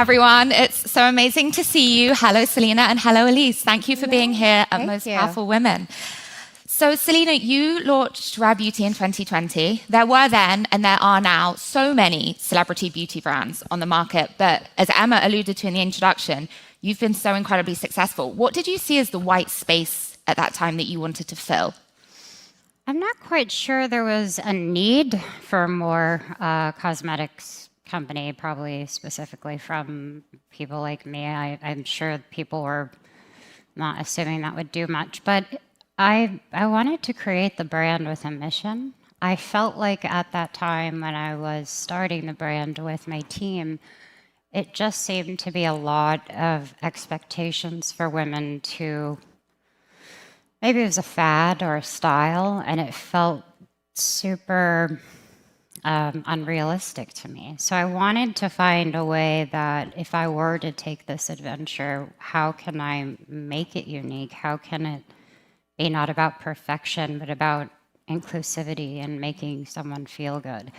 everyone. It's so amazing to see you. Hello, Selena, and hello, Elise. Thank you for being here at Most Powerful Women. So, Selena, you launched Rare Beauty in 2020. There were then, and there are now, so many celebrity beauty brands on the market. But as Emma alluded to in the introduction, you've been so incredibly successful. What did you see as the white space at that time that you wanted to fill? I'm not quite sure there was a need for more cosmetics company, probably specifically from people like me. I'm sure people were not assuming that would do much, but I wanted to create the brand with a mission. I felt like at that time when I was starting the brand with my team, it just seemed to be a lot of expectations for women to, maybe it was a fad or a style, and it felt super unrealistic to me. So I wanted to find a way that if I were to take this adventure, how can I make it unique? How can it be not about perfection, but about inclusivity and making someone feel good?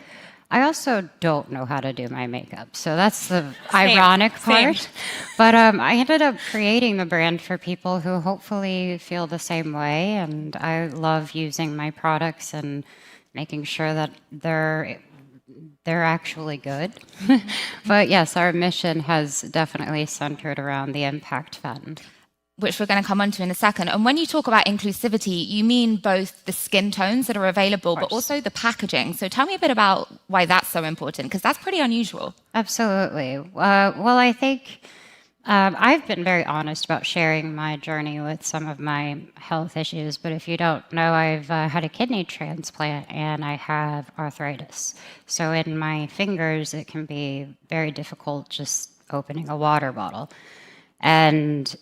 I also don't know how to do my makeup, so that's the ironic part. But I ended up creating the brand for people who hopefully feel the same way, and I love using my products and making sure that they're actually good. But yes, our mission has definitely centered around the Impact Fund, which we're going to come on to in a second. And when you talk about inclusivity, you mean both the skin tones that are available, but also the packaging. So tell me a bit about why that's so important, because that's pretty unusual. Absolutely. Well, I think I've been very honest about sharing my journey with some of my health issues, but if you don't know, I've had a kidney transplant and I have arthritis. So in my fingers, it can be very difficult just opening a water bottle. And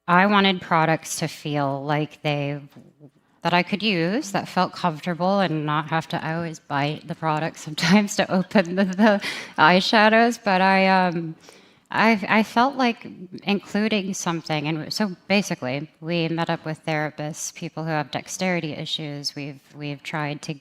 I wanted products to feel like that I could use, that felt comfortable and not have to, I always bite the product sometimes to open the eyeshadows, but I felt like including something. And so basically, we met up with therapists, people who have dexterity issues. We've tried to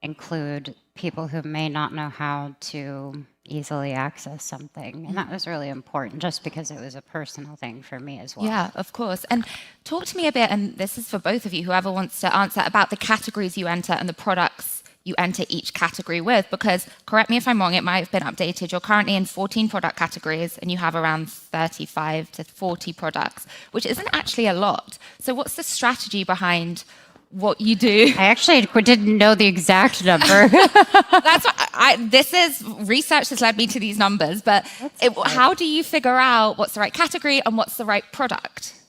include people who may not know how to easily access something. And that was really important just because it was a personal thing for me as well. Yeah, of course. And talk to me a bit, and this is for both of you, whoever wants to answer, about the categories you enter and the products you enter each category with, because correct me if I'm wrong, it might have been updated. You're currently in 14 product categories and you have around 35 to 40 products, which isn't actually a lot. So what's the strategy behind what you do? I actually didn't know the exact number. That's what this is research has led me to these numbers, but how do you figure out what's the right category and what's the right product?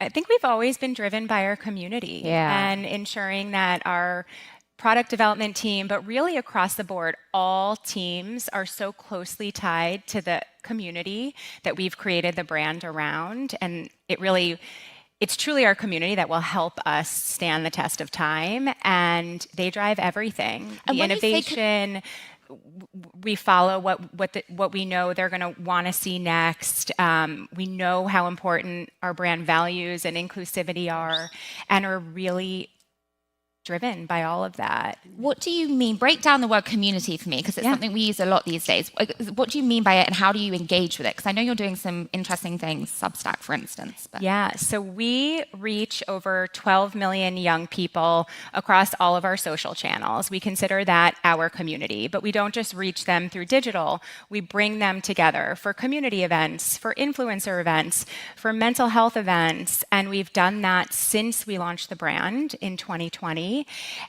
I think we've always been driven by our community and ensuring that our product development team, but really across the board, all teams are so closely tied to the community that we've created the brand around. And it's truly our community that will help us stand the test of time, and they drive everything. And the innovation, we follow what we know they're going to want to see next. We know how important our brand values and inclusivity are, and are really driven by all of that. What do you mean? Break down the word community for me, because it's something we use a lot these days. What do you mean by it, and how do you engage with it? Because I know you're doing some interesting things, Substack, for instance. But. Yeah, so we reach over 12 million young people across all of our social channels. We consider that our community, but we don't just reach them through digital. We bring them together for community events, for influencer events, for mental health events, and we've done that since we launched the brand in 2020.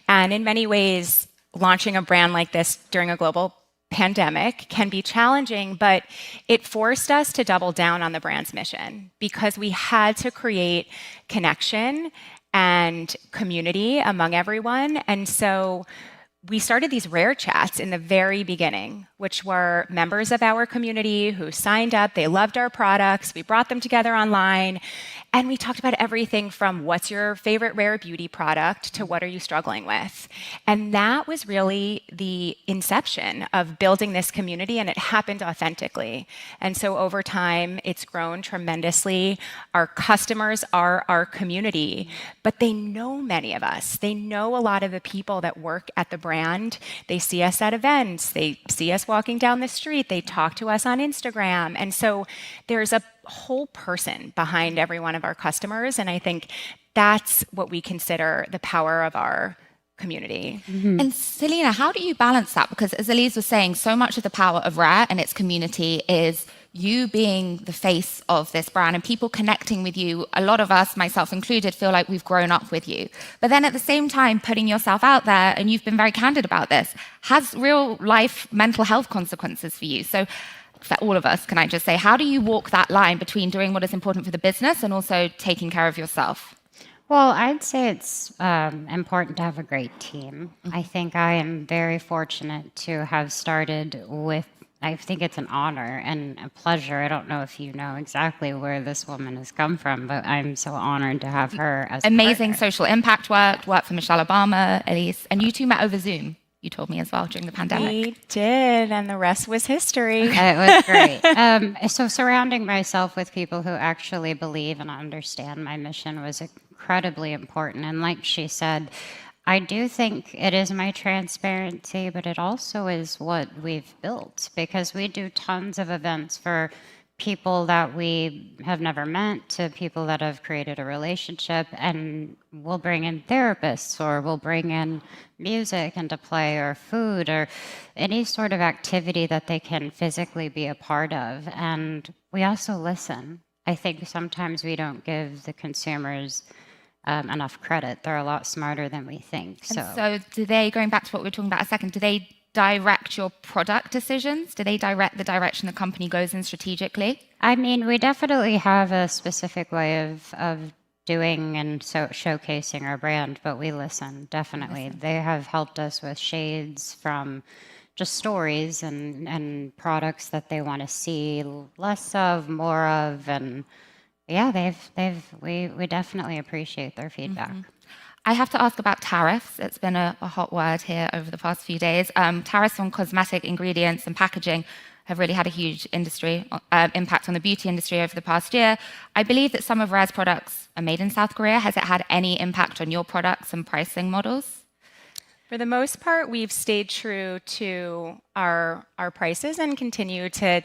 And in many ways, launching a brand like this during a global pandemic can be challenging, but it forced us to double down on the brand's mission because we had to create connection and community among everyone. And so we started these rare chats in the very beginning, which were members of our community who signed up. They loved our products. We brought them together online. And we talked about everything from what's your favorite rare beauty product to what are you struggling with. And that was really the inception of building this community, and it happened authentically. And so over time, it's grown tremendously. Our customers are our community, but they know many of us. They know a lot of the people that work at the brand. They see us at events. They see us walking down the street. They talk to us on Instagram. And so there's a whole person behind every one of our customers. And I think that's what we consider the power of our community. And Selena, how do you balance that? Because as Elise was saying, so much of the power of Rare and its community is you being the face of this brand and people connecting with you. A lot of us, myself included, feel like we've grown up with you. But then at the same time, putting yourself out there, and you've been very candid about this, has real life mental health consequences for you. So for all of us, can I just say, how do you walk that line between doing what is important for the business and also taking care of yourself? Well, I'd say it's important to have a great team. I think I am very fortunate to have started with, I think it's an honor and a pleasure. I don't know if you know exactly where this woman has come from, but I'm so honored to have her as amazing a partner. social impact work for Michelle Obama, Elise, and you two met over Zoom. You told me as well during the pandemic. We did, and the rest was history. It was great. So surrounding myself with people who actually believe and understand my mission was incredibly important. And like she said, I do think it is my transparency, but it also is what we've built, because we do tons of events for people that we have never met to people that have created a relationship, and we'll bring in therapists, or we'll bring in music into play, or food, or any sort of activity that they can physically be a part of. And we also listen. I think sometimes we don't give the consumers enough credit. They're a lot smarter than we think. So do they, going back to what we were talking about a second, do they direct your product decisions? Do they direct the direction the company goes in strategically? I mean, we definitely have a specific way of doing and showcasing our brand, but we listen, definitely. They have helped us with shades from just stories and products that they want to see less of, more of, and yeah, we definitely appreciate their feedback. I have to ask about tariffs. It's been a hot word here over the past few days. Tariffs on cosmetic ingredients and packaging have really had a huge impact on the beauty industry over the past year. I believe that some of Rare's products are made in South Korea. Has it had any impact on your products and pricing models? For the most part, we've stayed true to our prices and continue to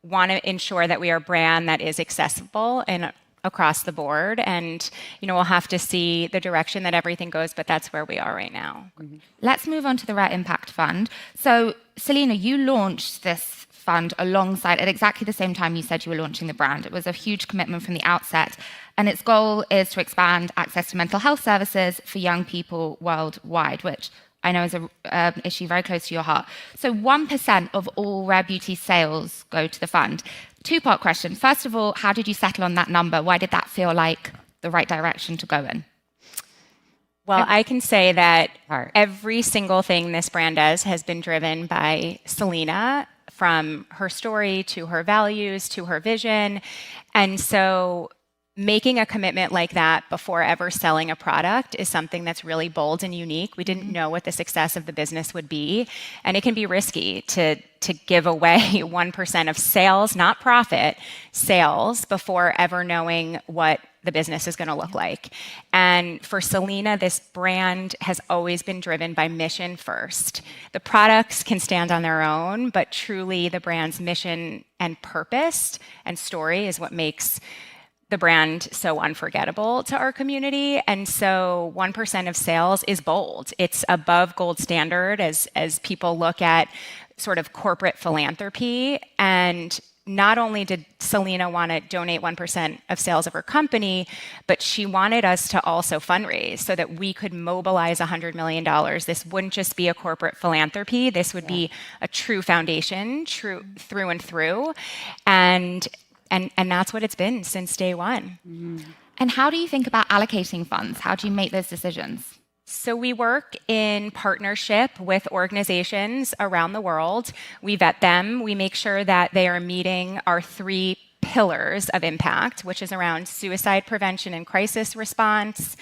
want to ensure that we are a brand that is accessible and across the board. And, we'll have to see the direction that everything goes, but that's where we are right now. Let's move on to the Rare Impact Fund. So, Selena, you launched this fund alongside, at exactly the same time you said you were launching the brand. It was a huge commitment from the outset. And its goal is to expand access to mental health services for young people worldwide, which I know is an issue very close to your heart. So 1% of all Rare Beauty sales go to the fund. Two-part question. First of all, how did you settle on that number? Why did that feel like the right direction to go in? Well, I can say that every single thing this brand does has been driven by Selena, from her story to her values to her vision. And so making a commitment like that before ever selling a product is something that's really bold and unique. We didn't know what the success of the business would be, and it can be risky to give away 1% of sales, not profit, sales, before ever knowing what the business is going to look like. And for Selena, this brand has always been driven by mission first. The products can stand on their own, but truly the brand's mission and purpose and story is what makes the brand so unforgettable to our community. And so 1% of sales is bold. It's above gold standard as people look at sort of corporate philanthropy. And not only did Selena want to donate 1% of sales of her company, but she wanted us to also fundraise so that we could mobilize $100 million. This wouldn't just be a corporate philanthropy. This would be a true foundation, true through and through. And that's what it's been since day one. And how do you think about allocating funds? How do you make those decisions? So we work in partnership with organizations around the world. We vet them. We make sure that they are meeting our 3 pillars of impact, which is around suicide prevention and crisis response,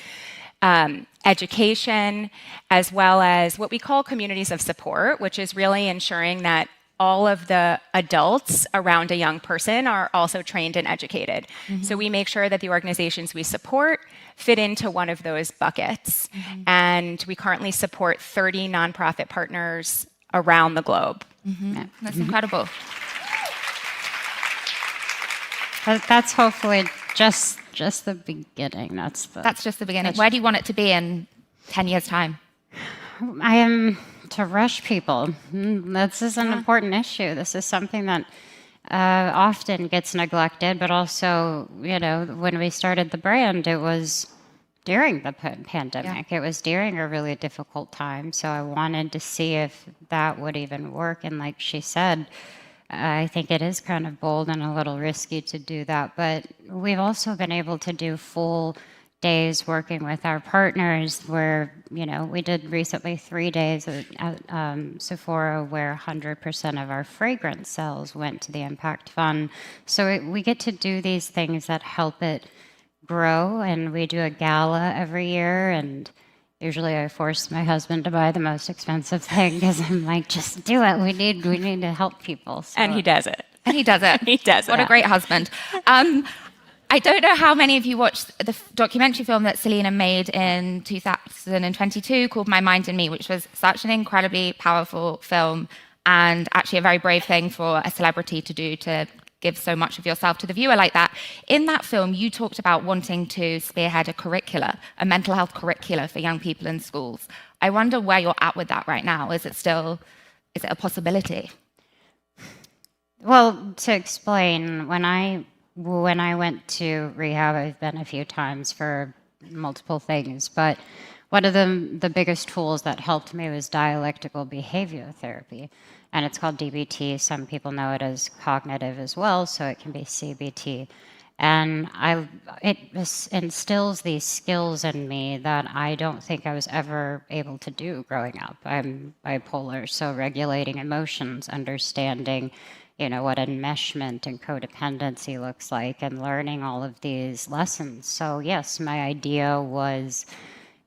education, as well as what we call communities of support, which is really ensuring that all of the adults around a young person are also trained and educated. So we make sure that the organizations we support fit into one of those buckets. And we currently support 30 nonprofit partners around the globe. Yeah, that's incredible. That's hopefully just the beginning. That's just the beginning. Where do you want it to be in 10 years' time? I am to rush people. This is an important issue. This is something that often gets neglected, but also, when we started the brand, it was during the pandemic. It was during a really difficult time. So I wanted to see if that would even work. And like she said, I think it is kind of bold and a little risky to do that. But we've also been able to do full days working with our partners where, we did recently 3 days at Sephora where 100% of our fragrance sales went to the Impact Fund. So we get to do these things that help it grow, and we do a gala every year, and usually I force my husband to buy the most expensive thing because I'm like, just do it. We need to help people. So. And he does it. And he does it. He does it. What a great husband. I don't know how many of you watched the documentary film that Selena made in 2022 called My Mind and Me, which was such an incredibly powerful film and actually a very brave thing for a celebrity to do, to give so much of yourself to the viewer like that. In that film, you talked about wanting to spearhead a mental health curricula for young people in schools. I wonder where you're at with that right now. Is it a possibility? Well, to explain, when I went to rehab, I've been a few times for multiple things, but one of the biggest tools that helped me was dialectical behavior therapy, and it's called DBT. Some people know it as cognitive as well, so it can be CBT. And it instills these skills in me that I don't think I was ever able to do growing up. I'm bipolar, so regulating emotions, understanding what enmeshment and codependency looks like, and learning all of these lessons. So yes, my idea was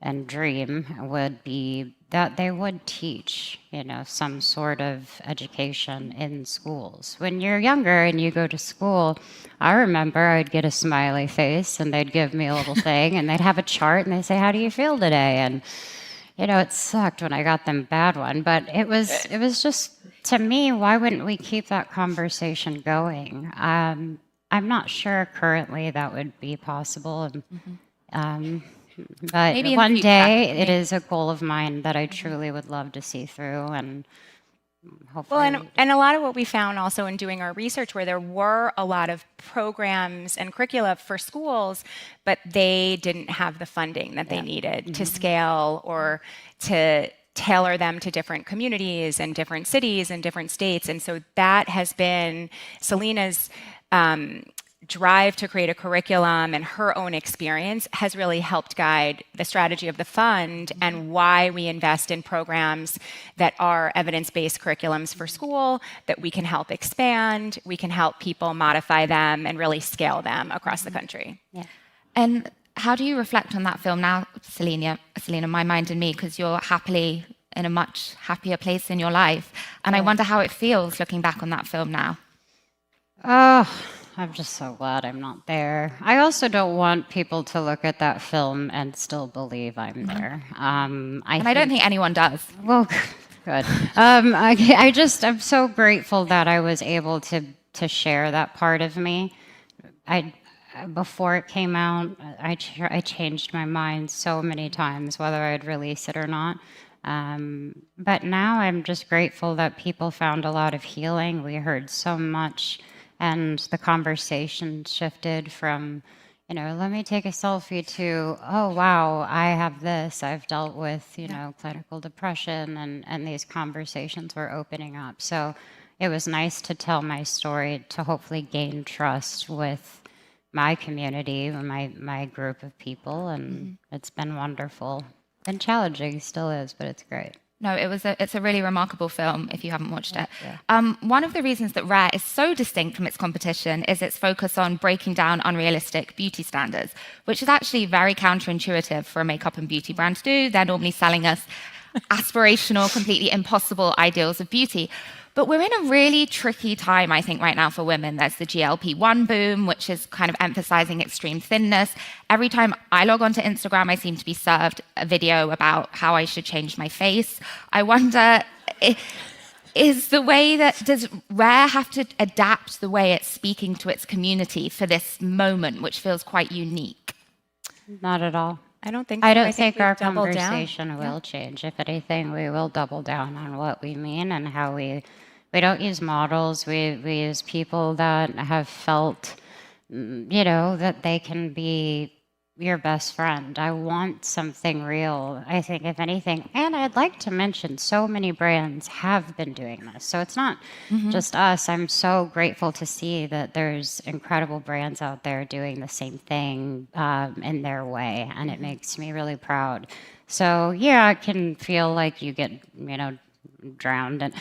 and dream would be that they would teach, some sort of education in schools. When you're younger and you go to school, I remember I'd get a smiley face and they'd give me a little thing and they'd have a chart and they'd say, "How do you feel today?" And it sucked when I got them bad one, but it was just, to me, why wouldn't we keep that conversation going? I'm not sure currently that would be possible. But maybe one day it is a goal of mine that I truly would love to see through, and hopefully. Well, and a lot of what we found also in doing our research, where there were a lot of programs and curricula for schools, but they didn't have the funding that they needed to scale or to tailor them to different communities and different cities and different states. And so that has been Selena's drive to create a curriculum, and her own experience has really helped guide the strategy of the fund and why we invest in programs that are evidence-based curriculums for school, that we can help expand, we can help people modify them and really scale them across the country. Yeah. And how do you reflect on that film now, Selena, My Mind and Me, because you're happily in a much happier place in your life? And I wonder how it feels looking back on that film now. Oh, I'm just so glad I'm not there. I also don't want people to look at that film and still believe I'm there. I don't think anyone does. Well, good. I'm so grateful that I was able to share that part of me. Before it came out, I changed my mind so many times whether I'd release it or not. But now I'm just grateful that people found a lot of healing. We heard so much. And the conversation shifted from, let me take a selfie to, oh, wow, I have this. I've dealt with, clinical depression, and these conversations were opening up. So it was nice to tell my story to hopefully gain trust with my community, my group of people. And it's been wonderful. Been challenging, still is, but it's great. No, it's a really remarkable film if you haven't watched it. One of the reasons that Rare is so distinct from its competition is its focus on breaking down unrealistic beauty standards, which is actually very counterintuitive for a makeup and beauty brand to do. They're normally selling us aspirational, completely impossible ideals of beauty. But we're in a really tricky time, I think, right now for women. There's the GLP-1 boom, which is kind of emphasizing extreme thinness. Every time I log onto Instagram, I seem to be served a video about how I should change my face. I wonder, does Rare have to adapt the way it's speaking to its community for this moment, which feels quite unique? Not at all. I don't think so. I don't think our doubled down. conversation will change. If anything, we will double down on what we mean and how we don't use models. We use people that have felt, that they can be your best friend. I want something real. I think, if anything, and I'd like to mention, so many brands have been doing this. So it's not just us. I'm so grateful to see that there's incredible brands out there doing the same thing in their way, and it makes me really proud. So yeah, it can feel like you get, drowned in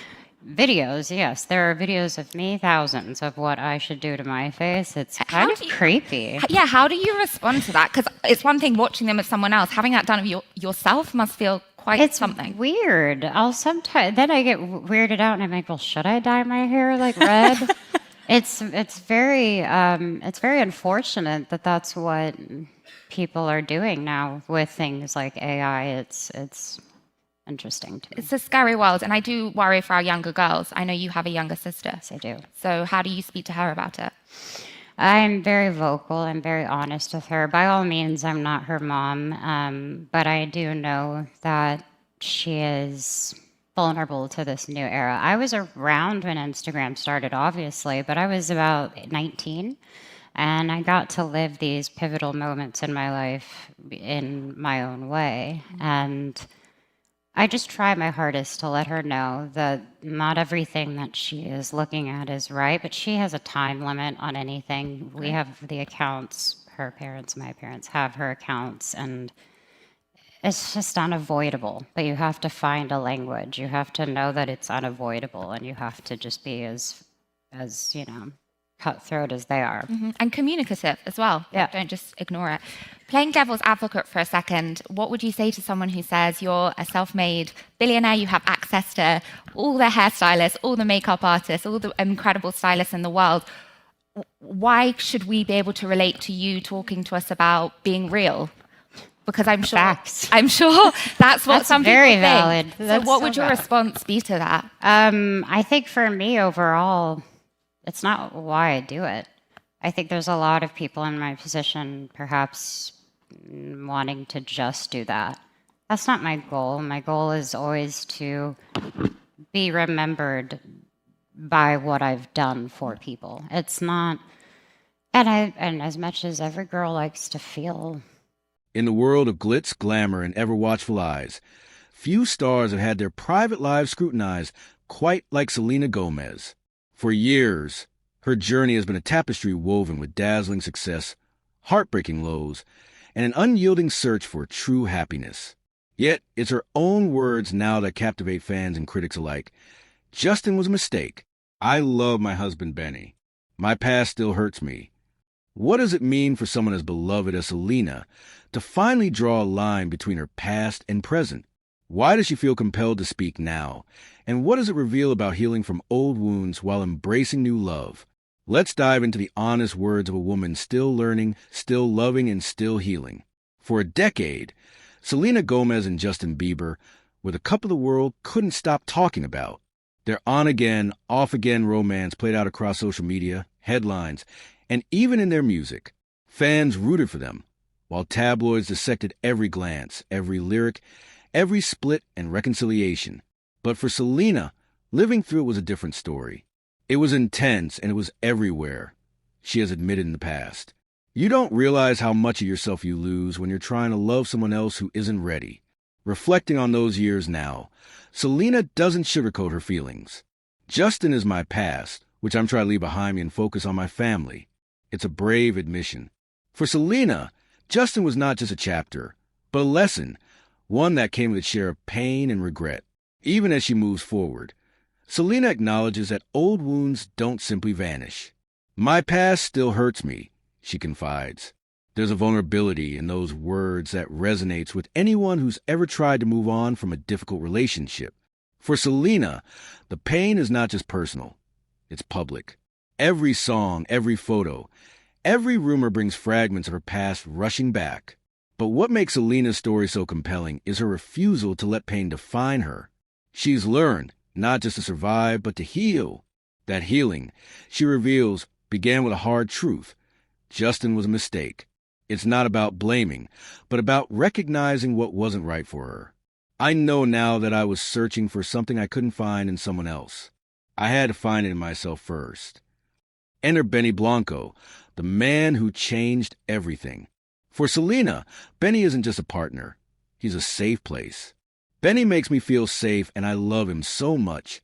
videos. Yes, there are videos of me, thousands, of what I should do to my face. It's kind of creepy. Yeah, how do you respond to that? Because it's one thing watching them with someone else. Having that done of yourself must feel quite something. It's weird. Then I get weirded out and I'm like, well, should I dye my hair like red? It's very unfortunate that that's what people are doing now with things like AI. It's interesting to me. It's a scary world, and I do worry for our younger girls. I know you have a younger sister. Yes, I do. So how do you speak to her about it? I'm very vocal. I'm very honest with her. By all means, I'm not her mom, but I do know that she is vulnerable to this new era. I was around when Instagram started, obviously, but I was about 19, and I got to live these pivotal moments in my life in my own way. And I just try my hardest to let her know that not everything that she is looking at is right, but she has a time limit on anything. We have the accounts, her parents, my parents have her accounts, and it's just unavoidable. But you have to find a language. You have to know that it's unavoidable, and you have to just be as cutthroat as they are. And communicative as well. Yeah. Don't just ignore it. Playing devil's advocate for a second, what would you say to someone who says you're a self-made billionaire, you have access to all the hairstylists, all the makeup artists, all the incredible stylists in the world? Why should we be able to relate to you talking to us about being real? Because I'm sure that's what some people very think. Valid. So what would your response be to that? I think for me overall, it's not why I do it. I think there's a lot of people in my position perhaps wanting to just do that. That's not my goal. My goal is always to be remembered by what I've done for people. It's not, and as much as every girl likes to feel. In the world of glitz, glamour, and ever-watchful eyes, few stars have had their private lives scrutinized quite like Selena Gomez. For years, her journey has been a tapestry woven with dazzling success, heartbreaking lows, and an unyielding search for true happiness. Yet, it's her own words now that captivate fans and critics alike. Justin was a mistake. I love my husband, Benny. My past still hurts me. What does it mean for someone as beloved as Selena to finally draw a line between her past and present? Why does she feel compelled to speak now? And what does it reveal about healing from old wounds while embracing new love? Let's dive into the honest words of a woman still learning, still loving, and still healing. For a decade, Selena Gomez and Justin Bieber were the couple the world couldn't stop talking about. Their on-again, off-again romance played out across social media, headlines, and even in their music. Fans rooted for them, while tabloids dissected every glance, every lyric, every split and reconciliation. But for Selena, living through it was a different story. It was intense and it was everywhere, she has admitted in the past. You don't realize how much of yourself you lose when you're trying to love someone else who isn't ready. Reflecting on those years now, Selena doesn't sugarcoat her feelings. Justin is my past, which I'm trying to leave behind me and focus on my family. It's a brave admission. For Selena, Justin was not just a chapter, but a lesson, one that came with its share of pain and regret. Even as she moves forward, Selena acknowledges that old wounds don't simply vanish. My past still hurts me, she confides. There's a vulnerability in those words that resonates with anyone who's ever tried to move on from a difficult relationship. For Selena, the pain is not just personal, it's public. Every song, every photo, every rumor brings fragments of her past rushing back. But what makes Selena's story so compelling is her refusal to let pain define her. She's learned not just to survive, but to heal. That healing, she reveals, began with a hard truth. Justin was a mistake. It's not about blaming, but about recognizing what wasn't right for her. I know now that I was searching for something I couldn't find in someone else. I had to find it in myself first. Enter Benny Blanco, the man who changed everything. For Selena, Benny isn't just a partner. He's a safe place. Benny makes me feel safe, and I love him so much,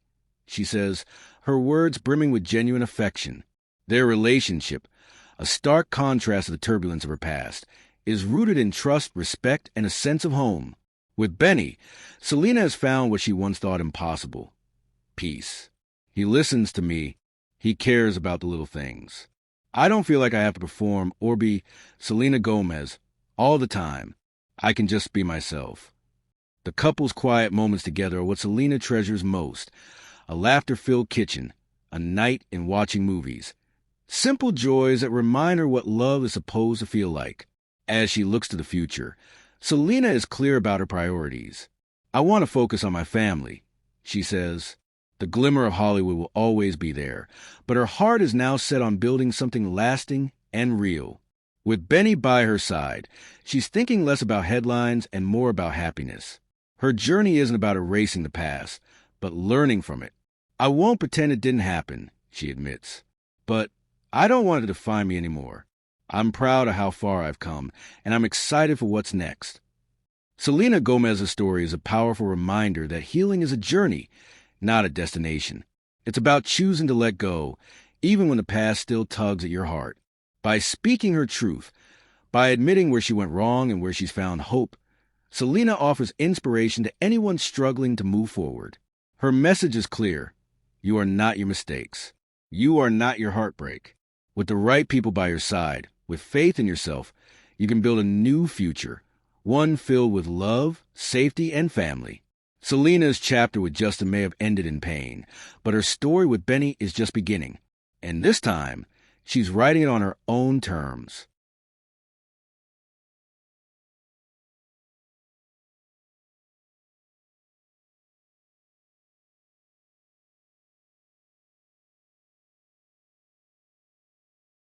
she says, her words brimming with genuine affection. Their relationship, a stark contrast to the turbulence of her past, is rooted in trust, respect, and a sense of home. With Benny, Selena has found what she once thought impossible: peace. He listens to me. He cares about the little things. I don't feel like I have to perform or be Selena Gomez all the time. I can just be myself. The couple's quiet moments together are what Selena treasures most. A laughter-filled kitchen, a night in watching movies. Simple joys that remind her what love is supposed to feel like. As she looks to the future, Selena is clear about her priorities. I want to focus on my family, she says. The glimmer of Hollywood will always be there, but her heart is now set on building something lasting and real. With Benny by her side, she's thinking less about headlines and more about happiness. Her journey isn't about erasing the past, but learning from it. I won't pretend it didn't happen, she admits. But I don't want it to define me anymore. I'm proud of how far I've come, and I'm excited for what's next. Selena Gomez's story is a powerful reminder that healing is a journey, not a destination. It's about choosing to let go, even when the past still tugs at your heart. By speaking her truth, by admitting where she went wrong and where she's found hope, Selena offers inspiration to anyone struggling to move forward. Her message is clear. You are not your mistakes. You are not your heartbreak. With the right people by your side, with faith in yourself, you can build a new future, one filled with love, safety, and family. Selena's chapter with Justin may have ended in pain, but her story with Benny is just beginning. And this time, she's writing it on her own terms.